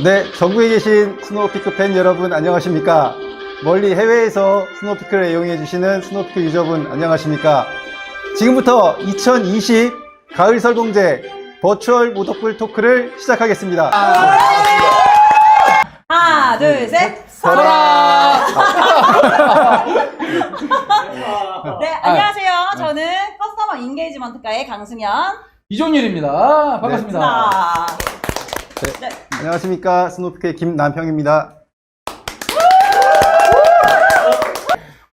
네, 전국에 계신 스노우피크 팬 여러분 안녕하십니까? 멀리 해외에서 스노우피크를 이용해 주시는 스노우피크 유저분 안녕하십니까? 지금부터 2020 가을 설봉제 버추얼 모닥불 토크를 시작하겠습니다. 하나, 둘, 셋, 설아! 네, 안녕하세요. 저는 커스터머 인게이지먼트과의 강승현. 이종일입니다. 반갑습니다. 네, 안녕하십니까? 스노우피크의 김남평입니다.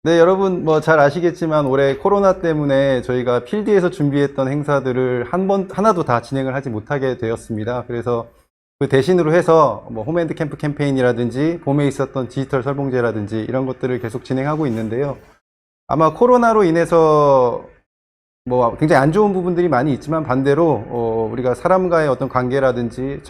네, 여러분 뭐 잘 아시겠지만 올해 코로나 때문에 저희가 필드에서 준비했던 행사들을 하나도 다 진행을 하지 못하게 되었습니다. 그래서 그 대신으로 해서 뭐 홈앤드 캠프 캠페인이라든지 봄에 있었던 디지털 설봉제라든지 이런 것들을 계속 진행하고 있는데요. 아마 코로나로 인해서 뭐 굉장히 안 좋은 부분들이 많이 있지만 반대로 우리가 사람과의 어떤 관계라든지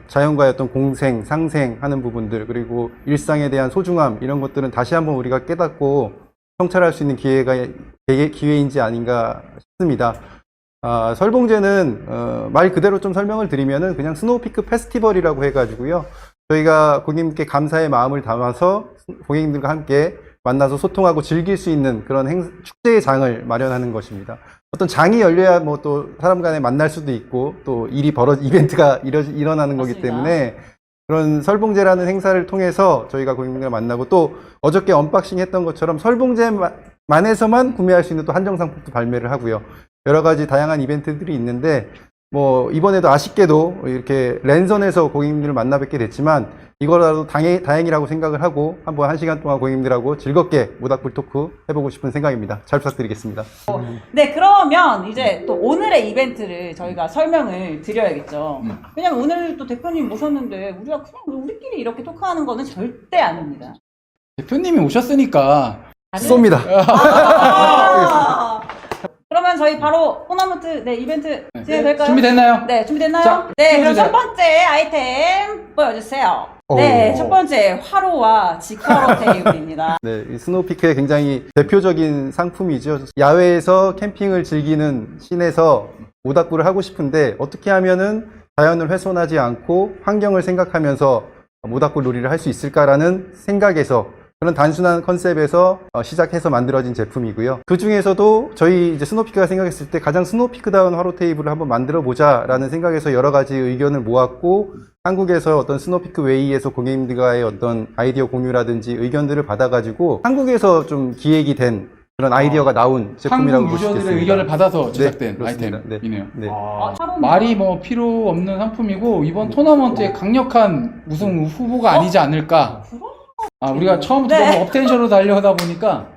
자연과의 어떤 공생, 상생하는 부분들, 그리고 일상에 대한 소중함, 이런 것들은 다시 한번 우리가 깨닫고 성찰할 수 있는 기회인지 아닌가 싶습니다. 설봉제는 말 그대로 좀 설명을 드리면은 그냥 스노우피크 페스티벌이라고 해가지고요. 저희가 고객님께 감사의 마음을 담아서 고객님들과 함께 만나서 소통하고 즐길 수 있는 그런 축제의 장을 마련하는 것입니다. 어떤 장이 열려야 뭐 또 사람 간에 만날 수도 있고 또 이벤트가 일어나는 거기 맞습니다. 때문에 그런 설봉제라는 행사를 통해서 저희가 고객님들과 만나고 또 어저께 언박싱 했던 것처럼 설봉제만에서만 구매할 수 있는 또 한정 상품도 발매를 하고요. 여러 가지 다양한 이벤트들이 있는데 뭐 이번에도 아쉽게도 이렇게 랜선에서 고객님들을 만나 뵙게 됐지만 이거라도 다행이라고 생각을 하고 한번 1시간 동안 고객님들하고 즐겁게 모닥불 토크 해보고 싶은 생각입니다. 잘 부탁드리겠습니다. 네, 그러면 이제 또 오늘의 이벤트를 저희가 설명을 드려야겠죠. 왜냐면 오늘 또 대표님 모셨는데 우리가 그냥 우리끼리 이렇게 토크하는 거는 절대 아닙니다. 대표님이 오셨으니까 쏩니다. 그러면 저희 바로 토너먼트 이벤트 진행될까요? 준비됐나요? 네, 준비됐나요? 자, 네, 그럼 보여주세요. 첫 번째 아이템 보여주세요. 네, 첫 번째 화로와 직화로 테이블입니다. 네, 이 스노우피크의 굉장히 대표적인 상품이죠. 야외에서 캠핑을 즐기는 씬에서 모닥불을 하고 싶은데 어떻게 하면은 자연을 훼손하지 않고 환경을 생각하면서 모닥불 놀이를 할 수 있을까라는 생각에서 그런 단순한 컨셉에서 시작해서 만들어진 제품이고요. 그 중에서도 저희 이제 스노우피크가 생각했을 때 가장 스노우피크다운 화로 테이블을 한번 만들어 보자라는 생각에서 여러 가지 의견을 모았고 한국에서 어떤 스노우피크 웨이에서 고객님들과의 어떤 아이디어 공유라든지 의견들을 받아가지고 한국에서 좀 기획이 된 그런 아이디어가 나온 제품이라고 한국 볼 수 있겠습니다. 유저들의 의견을 받아서 제작된 그렇습니다. 아이템이네요. 네. 화로는 말이 뭐 필요 없는 상품이고 이번 토너먼트에 강력한 우승 후보가 아니지 않을까. 우리가 처음부터 네. 너무 업텐션으로 달려가다 보니까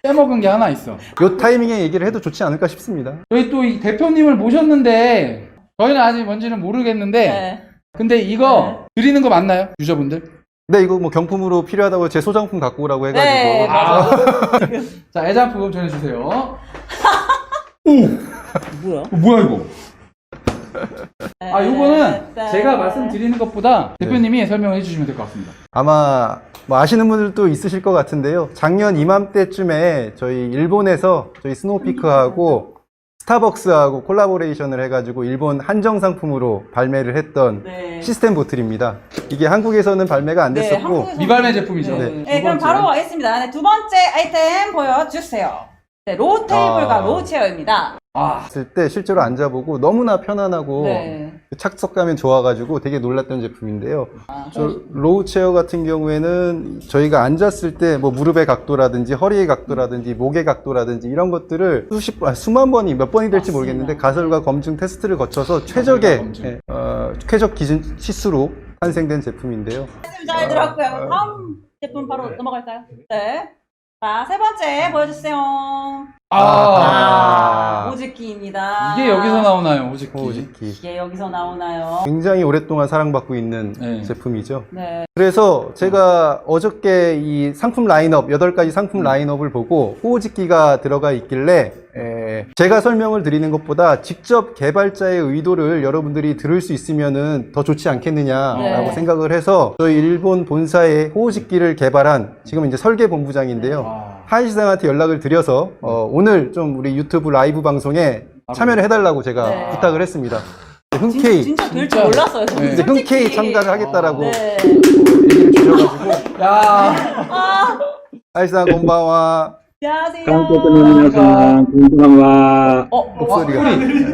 빼먹은 게 하나 있어. 요 타이밍에 얘기를 해도 좋지 않을까 싶습니다. 저희 또 이 대표님을 모셨는데 저희는 아직 뭔지는 모르겠는데 네. 근데 이거 드리는 거 맞나요? 유저분들? 네, 이거 뭐 경품으로 필요하다고 제 소장품 갖고 오라고 해가지고. 네, 맞아요. 자, 애장품 전해주세요. 뭐야? 뭐야 이거? 요거는 네. 제가 말씀드리는 것보다 대표님이 설명을 해주시면 될 것 같습니다. 아마 뭐 아시는 분들도 있으실 것 같은데요. 작년 이맘때쯤에 저희 일본에서 저희 스노우피크하고 스타벅스하고 콜라보레이션을 해가지고 일본 한정 상품으로 발매를 했던 네. 시스템 보틀입니다. 이게 한국에서는 발매가 안 됐었고 한국에서는- 미발매 제품이죠. 네, 네, 두 그럼 번째. 바로 가겠습니다. 네, 두 번째 아이템 보여주세요. 네, 로우 테이블과 로우 체어입니다. 했을 때 실제로 앉아보고 너무나 편안하고 네. 착석감이 좋아가지고 되게 놀랐던 제품인데요. 저 좀- 로우 체어 같은 경우에는 저희가 앉았을 때 뭐 무릎의 각도라든지 허리의 각도라든지 목의 각도라든지 이런 것들을 수만 번이 몇 번이 될지 맞습니다. 모르겠는데 가설과 검증 테스트를 거쳐서 최적의 검증. 쾌적 기준 치수로 탄생된 제품인데요. 말씀 잘 들었고요. 다음 제품 바로 넘어갈까요? 네. 자, 세 번째 보여주세요. 오즈키입니다. 이게 여기서 나오나요, 오직기? 호우지키. 이게 여기서 나오나요? 굉장히 오랫동안 사랑받고 있는 네. 제품이죠. 네. 그래서 제가 어저께 이 상품 라인업, 8가지 상품 라인업을 보고 호우직기가 들어가 있길래 제가 설명을 드리는 것보다 직접 개발자의 의도를 여러분들이 들을 수 있으면은 더 좋지 않겠느냐라고 네. 생각을 해서 저희 일본 본사의 호우직기를 개발한 지금 이제 설계 본부장인데요. 하이시상한테 연락을 드려서 오늘 좀 우리 유튜브 라이브 방송에 참여를 해달라고 제가 네. 부탁을 했습니다. 흔쾌히 진짜 될 줄 진짜. 몰랐어요. 저는 네. 이제 솔직히. 흔쾌히 참가를 하겠다라고 네. 얘기를 주셔가지고 야, 아, 아이상 곤방와 안녕하세요. 韓国の皆さん、こんばんは。 목소리가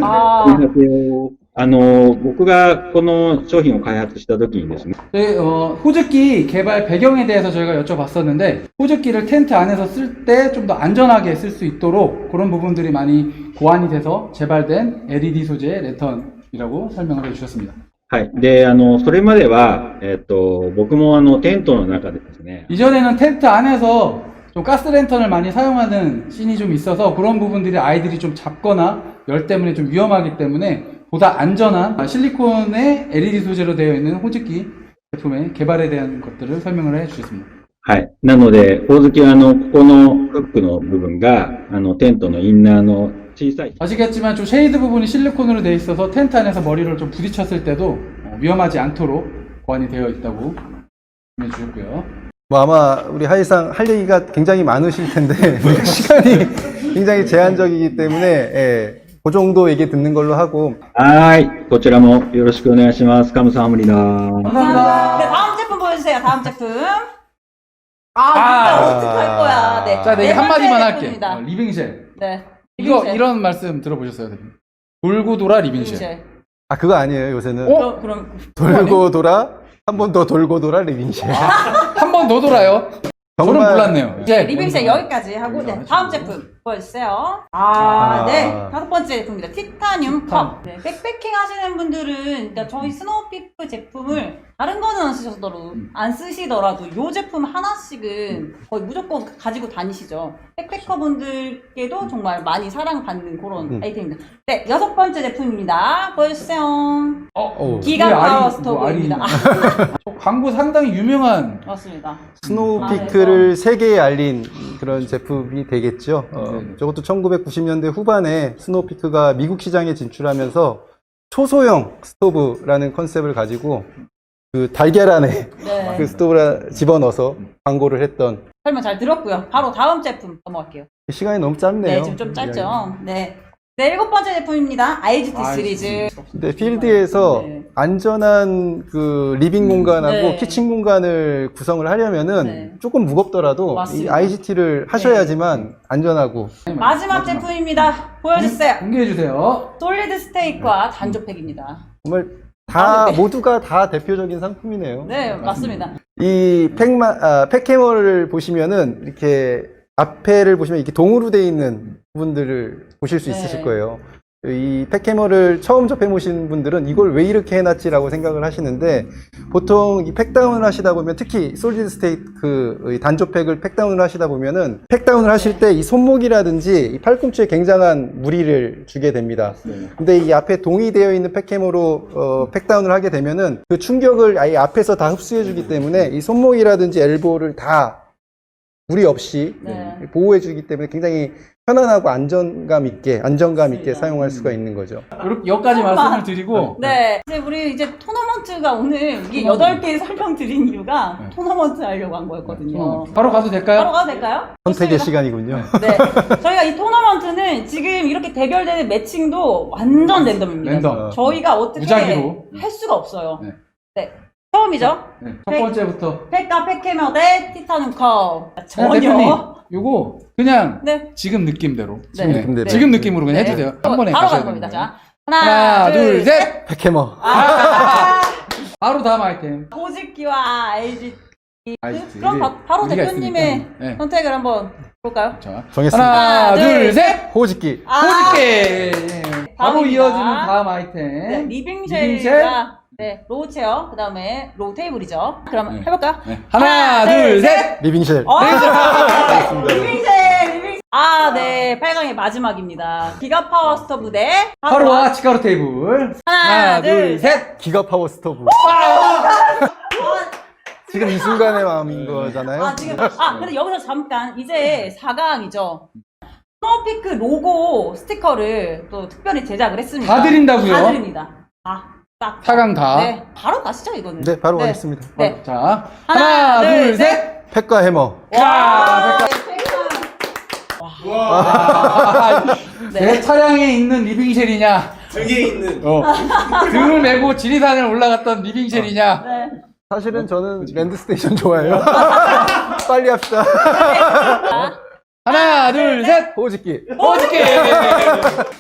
아, すいません僕がこの商品を開発した時にですね、 저희 호즈기 개발 배경에 대해서 저희가 여쭤봤었는데 호즈기를 텐트 안에서 쓸 때 좀 더 안전하게 쓸 수 있도록 그런 부분들이 많이 고안이 돼서 개발된 LED 소재의 랜턴이라고 설명을 해주셨습니다. はい。で、それまでは、僕もテントの中でですね、 이전에는 텐트 안에서 좀 가스 랜턴을 많이 사용하는 씬이 좀 있어서 그런 부분들이 아이들이 좀 잡거나 열 때문에 좀 위험하기 때문에 보다 안전한 실리콘의 LED 소재로 되어 있는 호즈기 제품의 개발에 대한 것들을 설명을 해주셨습니다. はい。なので、ほおずきはここのフックの部分が、テントのインナーの小さい、 아시겠지만 좀 쉐이드 부분이 실리콘으로 되어 있어서 텐트 안에서 머리를 좀 부딪혔을 때도 위험하지 않도록 보완이 되어 있다고 설명해 주셨고요. 뭐 아마 우리 하이상 할 얘기가 굉장히 많으실 텐데 우리가 시간이 굉장히 제한적이기 때문에 예, 그 정도 얘기 듣는 걸로 하고 はーい。こちらもよろしくお願いします。カムサハムリダ 감사합니다. 네, 다음 제품 보여주세요. 다음 제품. 진짜 어떡할 거야. 네. 자, 네, 네 한마디만 번째 할게. 제품입니다. 리빙쉘. 네. 이거 리빙쉘. 이런 말씀 들어보셨어요, 대표님? 돌고 돌아 리빙쉘. 리빙쉘. 아 그거 아니에요 요새는 그럼 돌고 돌아 한 번 더 돌고 돌아 리빙쉘 한 번 더 돌아요. 저는 정말- 몰랐네요. 이제 리빙쉘 여기까지 하고 네, 다음 제품 보여주세요. 네. 다섯 번째 제품입니다. 티타늄 컵. 네, 백패킹 하시는 분들은 그러니까 저희 스노우피크 제품을 다른 거는 안 쓰시더라도 이 제품 하나씩은 거의 무조건 가지고 다니시죠. 백패커 분들께도 정말 많이 사랑받는 그런 아이템입니다. 네, 여섯 번째 제품입니다. 보여주세요. 기가 이게 파워 알이- 스토브입니다. 뭐 알이- 광고 상당히 유명한 맞습니다. 스노우피크를 세계에 알린 그런 제품이 되겠죠. 네. 저것도 1990년대 후반에 스노우피크가 미국 시장에 진출하면서 초소형 스토브라는 컨셉을 가지고 그 달걀 안에 네. 그 스토브를 집어넣어서 광고를 했던 설명 잘 들었고요. 바로 다음 제품 넘어갈게요. 시간이 너무 짧네요. 네, 지금 좀 짧죠. 네. 네, 일곱 번째 제품입니다. IGT IGT. 시리즈. 근데 필드에서 네. 안전한 그 리빙 공간하고 네. 키친 공간을 구성을 하려면은 네. 조금 무겁더라도 이 맞습니다. IGT를 하셔야지만 안전하고 마지막 제품입니다. 보여주세요. 공개해주세요. 솔리드 스테이크와 단조팩입니다. 정말 다 네. 모두가 다 대표적인 상품이네요. 네, 맞습니다. 이 팩해머를 보시면은 이렇게 앞에를 보시면 이렇게 동으로 되어 있는 부분들을 보실 수 네. 있으실 거예요. 이 팩해머를 처음 접해 보신 분들은 이걸 왜 이렇게 해놨지라고 생각을 하시는데 보통 이 팩다운을 하시다 보면 특히 솔리드 스테이크 단조팩을 팩다운을 하시다 보면은 팩다운을 하실 때 이 손목이라든지 이 팔꿈치에 굉장한 무리를 주게 됩니다. 근데 이 앞에 동이 되어 있는 팩해머로 팩다운을 하게 되면은 그 충격을 아예 앞에서 다 흡수해 주기 때문에 이 손목이라든지 엘보를 다 무리 없이 네. 보호해 주기 때문에 굉장히 편안하고 안정감 있게 맞습니다. 사용할 수가 있는 거죠. 이렇게 여기까지 말씀을 드리고 네. 이제 우리 이제 토너먼트가 오늘 이게 8개 설명드린 이유가 네. 토너먼트 하려고 한 거였거든요. 바로 가도 될까요? 바로 가도 될까요? 선택의 좋습니다. 시간이군요. 네. 저희가 이 토너먼트는 지금 이렇게 대결되는 매칭도 완전 랜덤입니다. 랜덤. 저희가 어떻게 무작위로. 할 수가 없어요. 네. 네. 처음이죠? 네, 첫 번째부터. 팩과 팩해머 대 티타늄 컵. 대표님, 전혀. 요거 그냥 네. 지금 느낌대로. 네. 지금, 느낌대로. 지금 느낌으로 그냥 네. 해주세요. 한 번에 바로 가셔야 가는 겁니다. 됩니다. 자, 하나, 둘, 셋! 팩해머. 바로 다음 아이템. 호즈키와 LG. IGT. 그럼 바로 의미가 대표님의 있으니까. 네. 선택을 한번 볼까요? 자, 정했습니다. 하나, 하나, 둘, 둘, 셋! 호직기. 호직게! 바로 다음입니다. 이어지는 다음 아이템. 네, 리빙쉘과 네, 로우 체어, 그 다음에 로우 테이블이죠. 그럼 네. 해볼까요? 네. 하나, 둘, 셋! 리빙쉘. 리빙쉘! 네, 8강의 마지막입니다. 기가 파워 스토브 대 하루와 치카루 테이블. 하나, 둘, 셋! 기가 파워 스토브. 지금 이 순간의 마음인 거잖아요. 근데 여기서 잠깐, 이제 4강이죠. 스노우피크 로고 스티커를 또 특별히 제작을 했습니다. 다 드린다고요? 다 드립니다. 딱. 4강 다. 네, 바로 가시죠, 이거는. 네, 바로 가겠습니다. 네. 자, 하나, 하나, 둘, 둘, 셋! 팩과 해머. 와, 와. 내 차량에 있는 리빙쉘이냐, 등에 있는 등을 메고 지리산을 올라갔던 리빙쉘이냐? 네. 사실은 저는 랜드스테이션 좋아해요. 빨리 합시다. 하나, 둘, 셋! 호흡기. 어저께!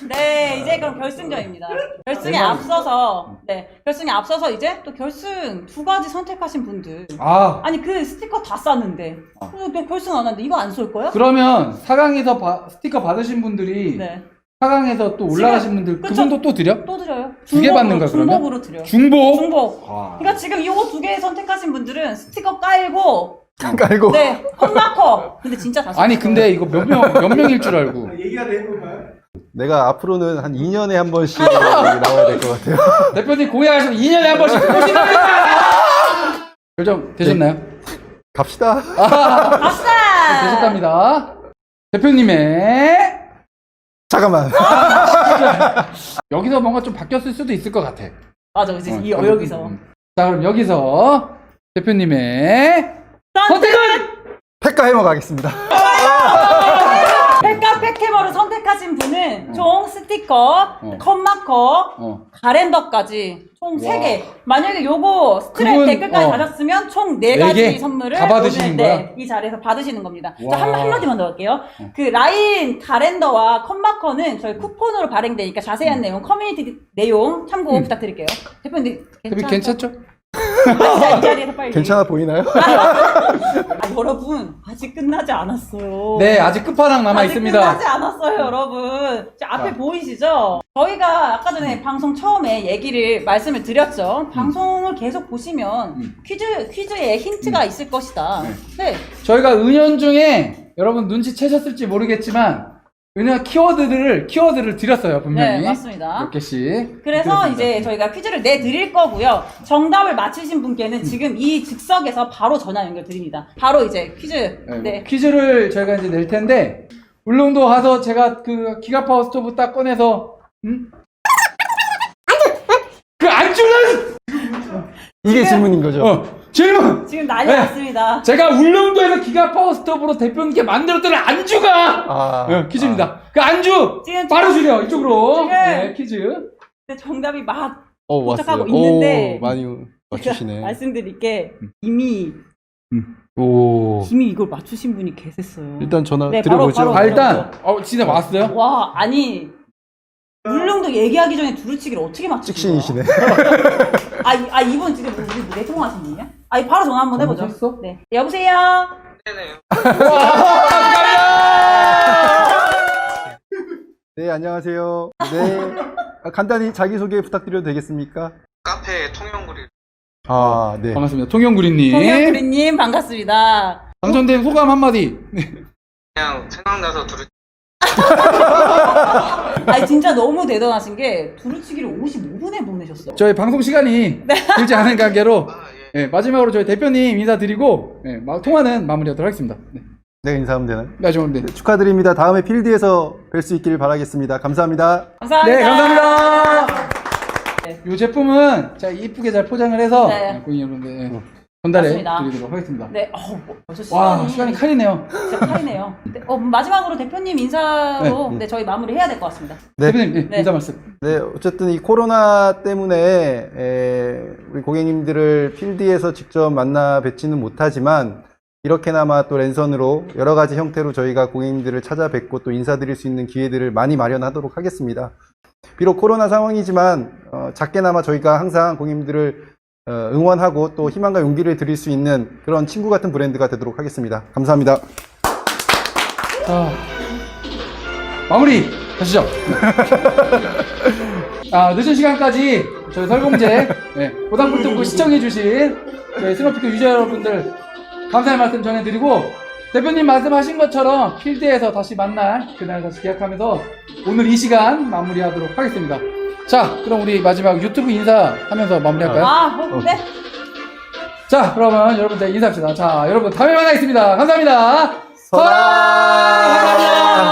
네, 이제 그럼 결승전입니다. 결승에 앞서서, 결승에 앞서서 이제 또 결승 두 가지 선택하신 분들. 아, 아니, 그 스티커 다 쌌는데. 너 결승 안 하는데 이거 안 쏠 거야? 그러면 4강에서 스티커 받으신 분들이 네. 4강에서 또 올라가신 분들 그쵸? 그분도 또 드려? 또 드려요. 두개 받는 거야, 그러면? 중복으로 드려요. 중복? 중복. 아. 그러니까 지금 이거 두 개 선택하신 분들은 스티커 깔고, 깔고. 네, 컵마커. 근데 진짜 다 아니, 썼어요. 근데 이거 몇 명일 줄 알고. 얘기가 된 건가요? 내가 앞으로는 한 2년에 한 번씩 나와야 될 것 같아요. 대표님 공약하시면 2년에 한 번씩 보시는 결정 되셨나요? 갑시다. 아싸! 되셨답니다. 대표님의 잠깐만. 여기서 뭔가 좀 바뀌었을 수도 있을 것 같아. 맞아, 이제 여기서. 자, 그럼 여기서 대표님의 선택은 팩카 해머 가겠습니다. 팩카 팩해머를 선택하신 분은 총 스티커, 컵마커, 가랜더까지 총 3개. 만약에 요거 스트랩 그분, 댓글까지 달았으면 총 4가지 네 개? 선물을 다 받으시는 오늘, 거야? 이 자리에서 받으시는 겁니다. 와. 자, 한마디만 더 할게요. 그 라인 가랜더와 컵마커는 저희 쿠폰으로 발행되니까 자세한 내용, 커뮤니티 내용 참고 부탁드릴게요. 대표님, 괜찮죠? 이 자리에서 빨리. 괜찮아 보이나요? 여러분, 아직 끝나지 않았어요. 네, 아직 끝판왕 남아 아직 있습니다. 끝나지 않았어요, 여러분. 자, 앞에 자. 보이시죠? 저희가 아까 전에 방송 처음에 말씀을 드렸죠. 방송을 계속 보시면 퀴즈에 힌트가 있을 것이다. 네. 저희가 은연중에 여러분 눈치채셨을지 모르겠지만 은연 키워드를 드렸어요, 분명히. 네, 맞습니다. 몇 개씩. 그래서 드렸습니다. 이제 저희가 퀴즈를 내드릴 거고요. 정답을 맞히신 분께는 지금 이 즉석에서 바로 전화 연결 드립니다. 바로 이제 퀴즈. 네, 네. 퀴즈를 저희가 이제 낼 텐데 울릉도 가서 제가 그 기가파워 스토브 딱 꺼내서 그 안주는 이게 질문인 거죠. 질문. 지금 난리 네. 났습니다. 제가 울릉도에서 기가파워 스토브로 대표님께 만들었던 안주가 퀴즈입니다. 그 안주 지금 바로 주려 이쪽으로. 지금 네, 퀴즈. 근데 정답이 막 왔어요. 도착하고 있는데 많이 맞추시네. 말씀드릴 게 이미 오. 이걸 맞추신 분이 계셨어요. 일단 전화 네, 드려보죠. 바로. 일단 진짜 왔어요? 와, 아니 울릉도 얘기하기 전에 두루치기를 어떻게 맞추신 거야? 찍신이시네. 이분 지금 우리 내통하신 분이야? 바로 전화 한번 해보죠. 전화했어? 네, 여보세요. 네, 안녕하세요. 네. 간단히 자기소개 부탁드려도 되겠습니까? 카페 통영구리. 아, 네. 반갑습니다. 통영구리님. 동현구리님 반갑습니다. 당첨된 소감 한마디. 그냥 생각나서 두루 진짜 너무 대단하신 게 두루치기를 55분에 보내셨어. 저희 방송 시간이 길지 않은 관계로 예. 마지막으로 저희 대표님 인사드리고 통화는 마무리하도록 하겠습니다. 네. 네, 인사하면 되나요? 마지막으로 네, 축하드립니다. 다음에 필드에서 뵐 수 있기를 바라겠습니다. 감사합니다. 감사합니다. 네, 감사합니다. 네. 이 제품은 제가 이쁘게 잘 포장을 해서 네. 고객 여러분들 전달해 맞습니다. 드리도록 하겠습니다. 네, 벌써 와, 시간이 칼이네요. 진짜 칼이네요. 네, 마지막으로 대표님 인사로 네. 저희 마무리 해야 될 것 같습니다. 네. 대표님 네. 인사 말씀. 네, 어쨌든 이 코로나 때문에 우리 고객님들을 필드에서 직접 만나 뵙지는 못하지만 이렇게나마 또 랜선으로 여러 가지 형태로 저희가 고객님들을 찾아뵙고 또 인사드릴 수 있는 기회들을 많이 마련하도록 하겠습니다. 비록 코로나 상황이지만 작게나마 저희가 항상 고객님들을 응원하고 또 희망과 용기를 드릴 수 있는 그런 친구 같은 브랜드가 되도록 하겠습니다. 감사합니다. 자, 마무리 하시죠. 늦은 시간까지 저희 설공제 보상불 시청해주신 저희 스노피크 유저 여러분들 감사의 말씀 전해드리고 대표님 말씀하신 것처럼 필드에서 다시 만날 그날 다시 기약하면서 오늘 이 시간 마무리하도록 하겠습니다. 자, 그럼 우리 마지막 유튜브 인사하면서 마무리할까요? 네. 자, 그러면 여러분들 인사합시다. 자, 여러분 다음에 만나겠습니다. 감사합니다. 서라! 감사합니다.